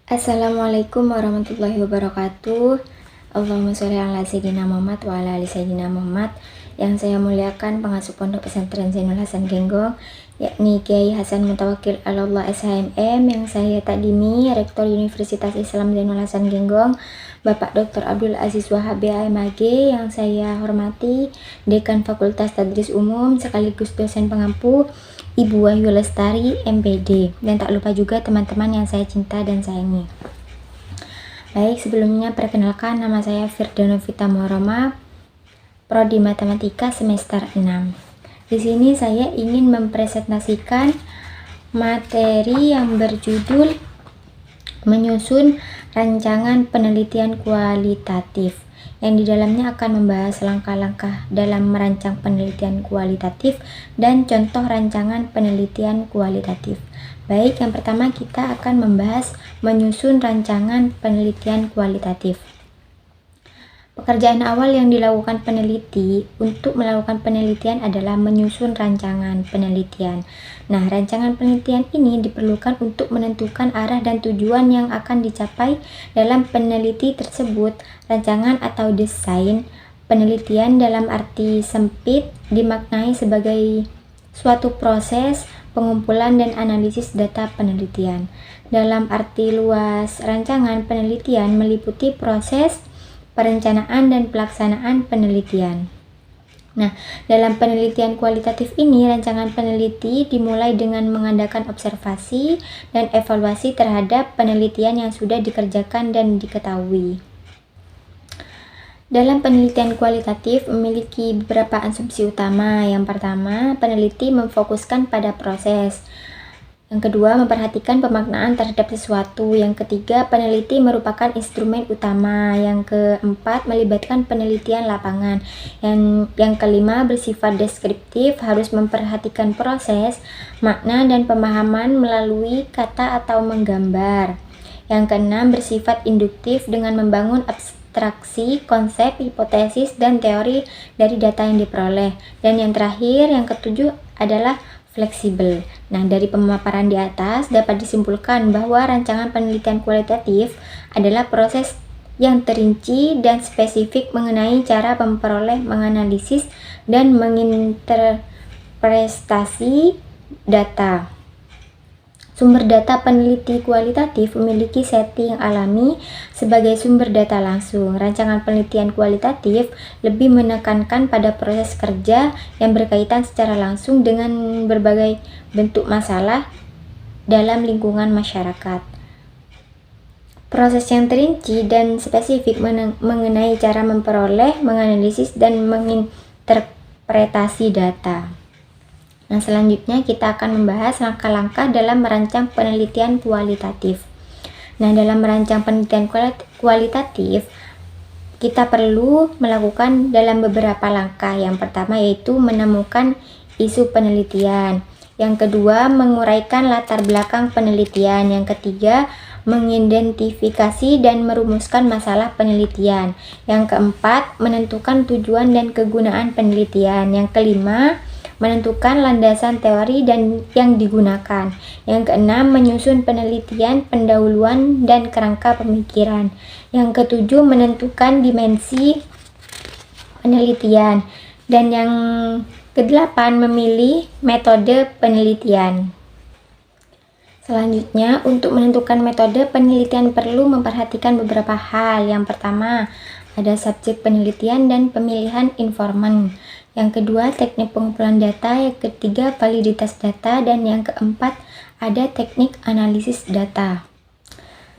Assalamualaikum warahmatullahi wabarakatuh. Allahumma sholli ala sayyidina Muhammad wa ala ali sayyidina Muhammad. Yang saya muliakan pengasuh Pondok Pesantren Zainul Hasan Genggong, yakni Kiai Hasan Mutawakil Allah SHMM, yang saya takdimi Rektor Universitas Islam Zainul Hasan Genggong, Bapak Dr. Abdul Aziz Wahab BAMAG, yang saya hormati Dekan Fakultas Tadris Umum sekaligus dosen pengampu Ibu Wahyu Lestari MPD, dan tak lupa juga teman-teman yang saya cinta dan sayangi. Baik, sebelumnya perkenalkan, nama saya Firdanovita Muharrama, Prodi Matematika semester 6. Di sini saya ingin mempresentasikan materi yang berjudul menyusun rancangan penelitian kualitatif, yang di dalamnya akan membahas langkah-langkah dalam merancang penelitian kualitatif dan contoh rancangan penelitian kualitatif. Baik, yang pertama kita akan membahas menyusun rancangan penelitian kualitatif. Pekerjaan awal yang dilakukan peneliti untuk melakukan penelitian adalah menyusun rancangan penelitian. Nah, rancangan penelitian ini diperlukan untuk menentukan arah dan tujuan yang akan dicapai dalam peneliti tersebut. Rancangan atau desain penelitian dalam arti sempit dimaknai sebagai suatu proses pengumpulan dan analisis data penelitian. Dalam arti luas, rancangan penelitian meliputi proses perencanaan dan pelaksanaan penelitian. Nah, dalam penelitian kualitatif ini, rancangan peneliti dimulai dengan mengadakan observasi dan evaluasi terhadap penelitian yang sudah dikerjakan dan diketahui. Dalam penelitian kualitatif memiliki beberapa asumsi utama. Yang pertama, peneliti memfokuskan pada proses. Yang kedua, memperhatikan pemaknaan terhadap sesuatu. Yang ketiga, peneliti merupakan instrumen utama. Yang keempat, melibatkan penelitian lapangan. Yang kelima, bersifat deskriptif, harus memperhatikan proses, makna, dan pemahaman melalui kata atau menggambar. Yang keenam, bersifat induktif dengan membangun abstraksi, konsep, hipotesis, dan teori dari data yang diperoleh. Dan yang terakhir, yang ketujuh adalah fleksibel. Nah, dari pemaparan di atas dapat disimpulkan bahwa rancangan penelitian kualitatif adalah proses yang terinci dan spesifik mengenai cara memperoleh, menganalisis, dan menginterpretasi data. Sumber data peneliti kualitatif memiliki setting alami sebagai sumber data langsung. Rancangan penelitian kualitatif lebih menekankan pada proses kerja yang berkaitan secara langsung dengan berbagai bentuk masalah dalam lingkungan masyarakat. Proses yang terinci dan spesifik mengenai cara memperoleh, menganalisis, dan menginterpretasi data. Nah, selanjutnya kita akan membahas langkah-langkah dalam merancang penelitian kualitatif. Nah, dalam merancang penelitian kualitatif, kita perlu melakukan dalam beberapa langkah. Yang pertama yaitu menemukan isu penelitian. Yang kedua, menguraikan latar belakang penelitian. Yang ketiga, mengidentifikasi dan merumuskan masalah penelitian. Yang keempat, menentukan tujuan dan kegunaan penelitian. Yang kelima, menentukan landasan teori dan yang digunakan. Yang keenam, menyusun penelitian, pendahuluan, dan kerangka pemikiran. Yang ketujuh, menentukan dimensi penelitian. Dan yang kedelapan, memilih metode penelitian. Selanjutnya, untuk menentukan metode penelitian perlu memperhatikan beberapa hal. Yang pertama, ada subjek penelitian dan pemilihan informan. Yang kedua, teknik pengumpulan data. Yang ketiga, validitas data. Dan yang keempat, ada teknik analisis data.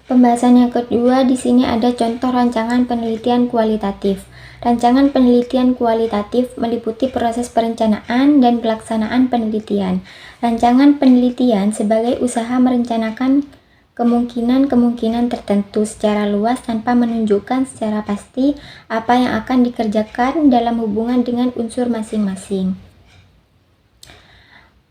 Pembahasan yang kedua di sini ada contoh rancangan penelitian kualitatif. Rancangan penelitian kualitatif meliputi proses perencanaan dan pelaksanaan penelitian. Rancangan penelitian sebagai usaha merencanakan kemungkinan-kemungkinan tertentu secara luas tanpa menunjukkan secara pasti apa yang akan dikerjakan dalam hubungan dengan unsur masing-masing.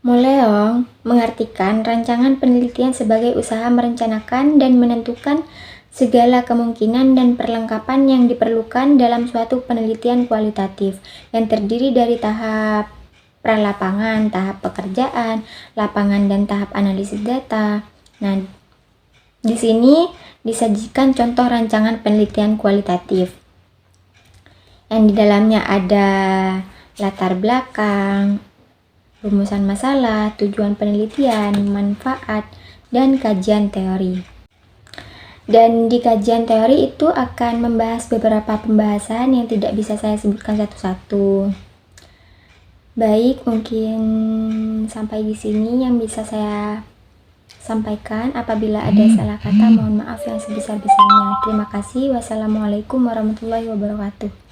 Moleong mengartikan rancangan penelitian sebagai usaha merencanakan dan menentukan segala kemungkinan dan perlengkapan yang diperlukan dalam suatu penelitian kualitatif yang terdiri dari tahap pralapangan, tahap pekerjaan, lapangan, dan tahap analisis data. Nah, di sini disajikan contoh rancangan penelitian kualitatif yang di dalamnya ada latar belakang, rumusan masalah, tujuan penelitian, manfaat, dan kajian teori. Dan di kajian teori itu akan membahas beberapa pembahasan yang tidak bisa saya sebutkan satu-satu. Baik, mungkin sampai di sini yang bisa saya sampaikan. Apabila ada salah kata, mohon maaf yang sebesar-besarnya. Terima kasih. Wassalamualaikum warahmatullahi wabarakatuh.